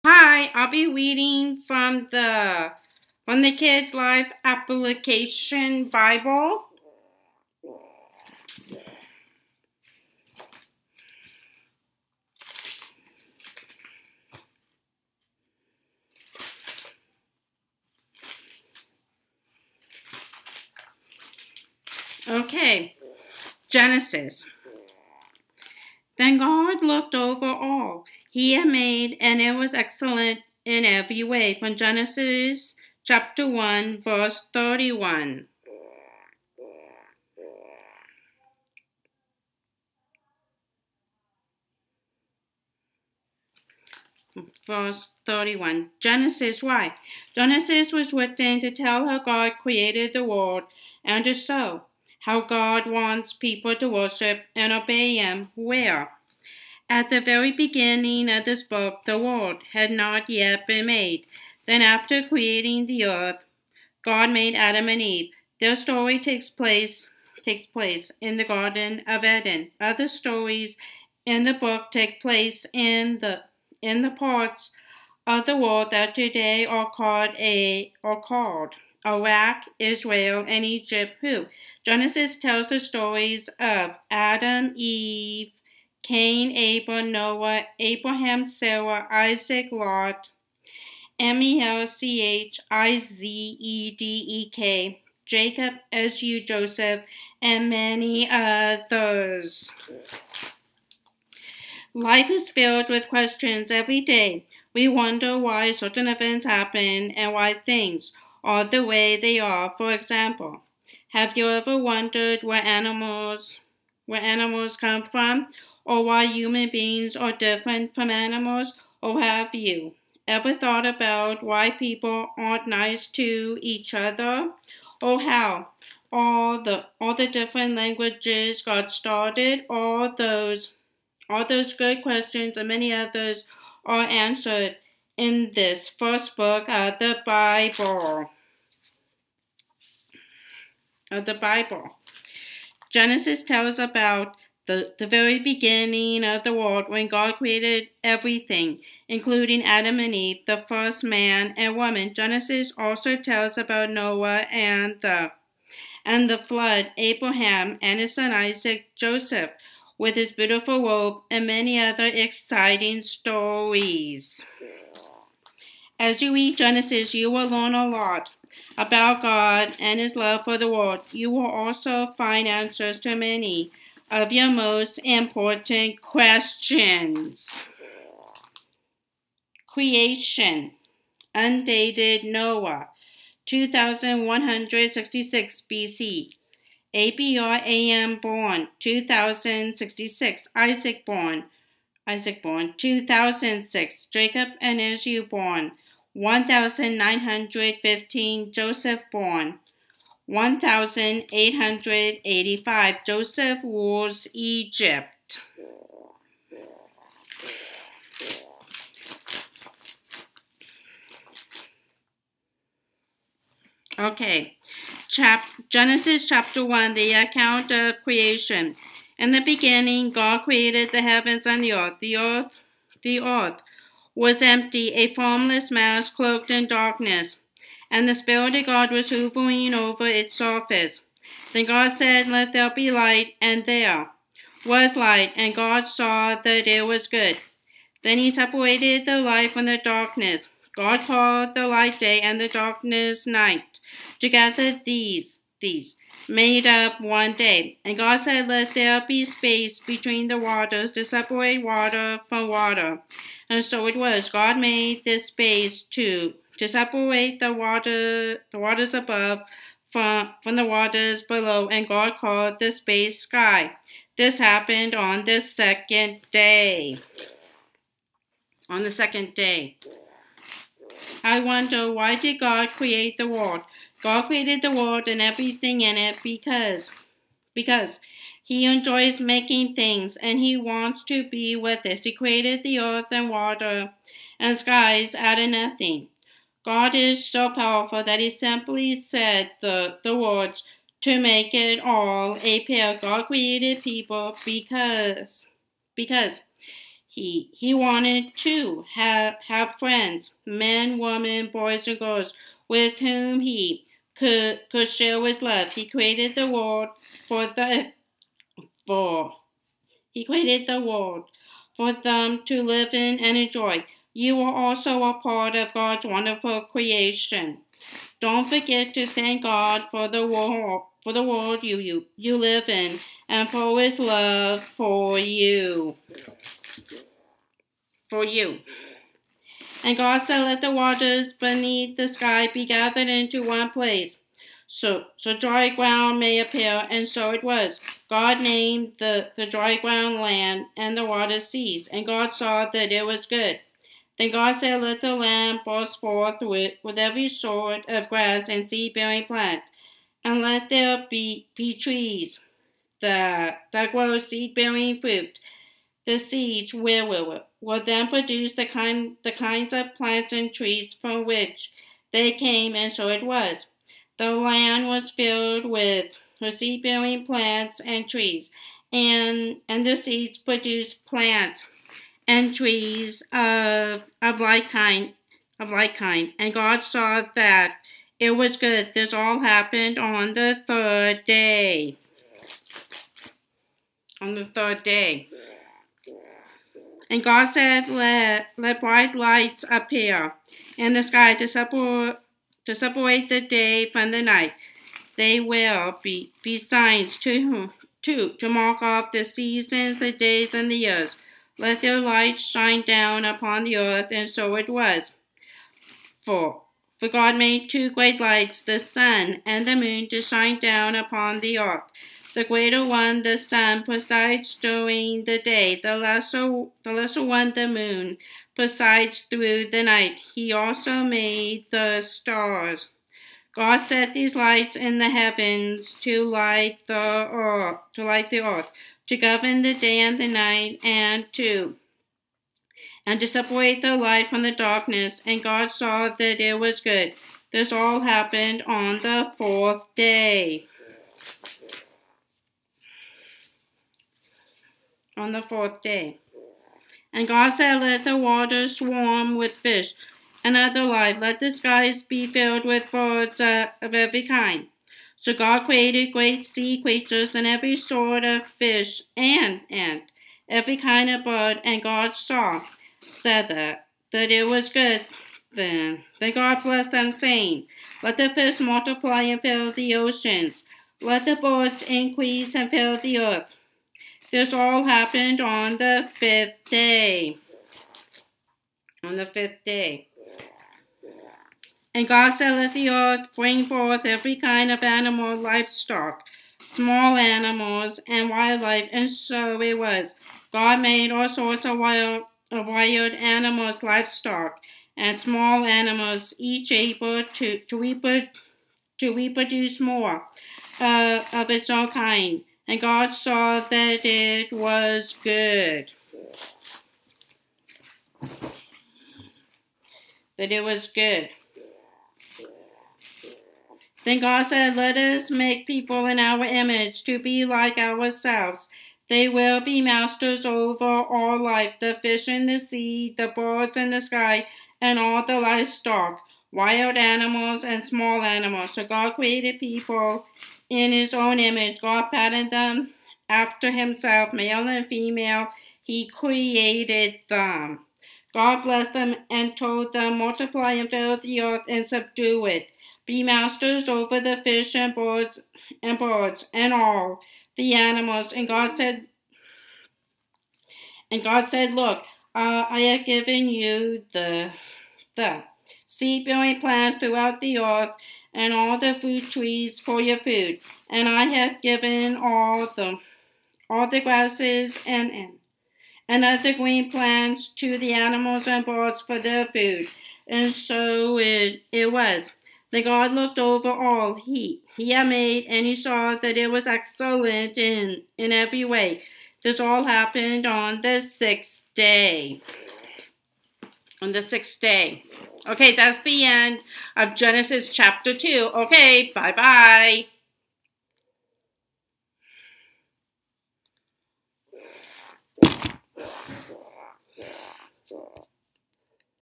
Hi, I'll be reading from the Kids Life Application Bible. Okay, Genesis. Then God looked over all he had made, and it was excellent in every way. From Genesis chapter 1, verse 31. Verse 31. Genesis, why? Genesis was written to tell how God created the world and to show how God wants people to worship and obey Him. Where? At the very beginning of this book, the world had not yet been made. Then, after creating the earth, God made Adam and Eve. Their story takes place in the Garden of Eden. Other stories in the book take place in the parts of the world that today are called Iraq, Israel, and Egypt. Who? Genesis tells the stories of Adam, Eve, Cain, Abel, Noah, Abraham, Sarah, Isaac, Lot, Melchizedek, Jacob, Esau, Joseph, and many others. Life is filled with questions every day. We wonder why certain events happen and why things are the way they are. For example, have you ever wondered where animals come from, or why human beings are different from animals? Or have you ever thought about why people aren't nice to each other, or how all the different languages got started? All those good questions and many others are answered in this first book of the Bible. Genesis tells about the very beginning of the world when God created everything, including Adam and Eve, the first man and woman. Genesis also tells about Noah and the flood, Abraham and his son Isaac, Joseph with his beautiful robe, and many other exciting stories. As you read Genesis, you will learn a lot about God and His love for the world. You will also find answers to many of your most important questions. Creation. Undated Noah, 2166 BC. Abraham born 2066. Isaac born 2006. Jacob and Esau born 1915. Joseph born 1885. Joseph rules Egypt. Okay. Genesis chapter 1, the account of creation. In the beginning, God created the heavens and the earth. The earth was empty, a formless mass cloaked in darkness, and the Spirit of God was hovering over its surface. Then God said, "Let there be light," and there was light, and God saw that it was good. Then He separated the light from the darkness. God called the light day and the darkness night. Together these made up one day. And God said, "Let there be space between the waters to separate water from water." And so it was. God made this space to separate the waters above from the waters below, and God called the space sky. This happened on the second day. I wonder, why did God create the world? God created the world and everything in it because He enjoys making things and He wants to be with us. He created the earth and water and skies out of nothing. God is so powerful that He simply said the words to make it all appear. God created people because He wanted to have friends, men, women, boys, and girls, with whom he could share his love. He created the world He created the world for them to live in and enjoy. You are also a part of God's wonderful creation. Don't forget to thank God for the world you live in and for His love for you. And God said, "Let the waters beneath the sky be gathered into one place, so dry ground may appear," and so it was. God named the dry ground land, and the waters seas, and God saw that it was good. Then God said, "Let the land burst forth with every sort of grass and seed-bearing plant, and let there be trees that grow seed-bearing fruit. The seeds will then produce the kinds of plants and trees from which they came," and so it was. The land was filled with seed-bearing plants and trees, and the seeds produced plants and trees of like kind. And God saw that it was good. This all happened on the third day. And God said, let bright lights appear in the sky to separate the day from the night. They will be signs to mark off the seasons, the days, and the years. Let their light shine down upon the earth, and so it was. For God made two great lights, the sun and the moon, to shine down upon the earth. The greater one, the sun, presides during the day. The lesser one, the moon, presides through the night. He also made the stars. God set these lights in the heavens to light the earth, to govern the day and the night, and to separate the light from the darkness. And God saw that it was good. This all happened on the fourth day. On the fourth day. And God said, "Let the waters swarm with fish and other life. Let the skies be filled with birds of every kind." So God created great sea creatures and every sort of fish and every kind of bird. And God saw that it was good. Then God blessed them, saying, "Let the fish multiply and fill the oceans. Let the birds increase and fill the earth." This all happened on the fifth day. And God said, "Let the earth bring forth every kind of animal, livestock, small animals, and wildlife." And so it was. God made all sorts of wild animals, livestock, and small animals, each able to reproduce more of its own kind. And God saw that it was good. Then God said, "Let us make people in our image, to be like ourselves. They will be masters over all life, the fish in the sea, the birds in the sky, and all the livestock, wild animals and small animals." So God created people in His own image. God patterned them after Himself, male and female. He created them. God blessed them and told them, "Multiply and fill the earth and subdue it. Be masters over the fish and birds and all the animals." And God said, "Look, I have given you the seed-bearing plants throughout the earth, and all the fruit trees for your food. And I have given all the grasses and other green plants to the animals and birds for their food." And so it was. Then God looked over all He had made, and He saw that it was excellent in every way. This all happened on the sixth day. Okay, that's the end of Genesis chapter 2. Okay, bye-bye.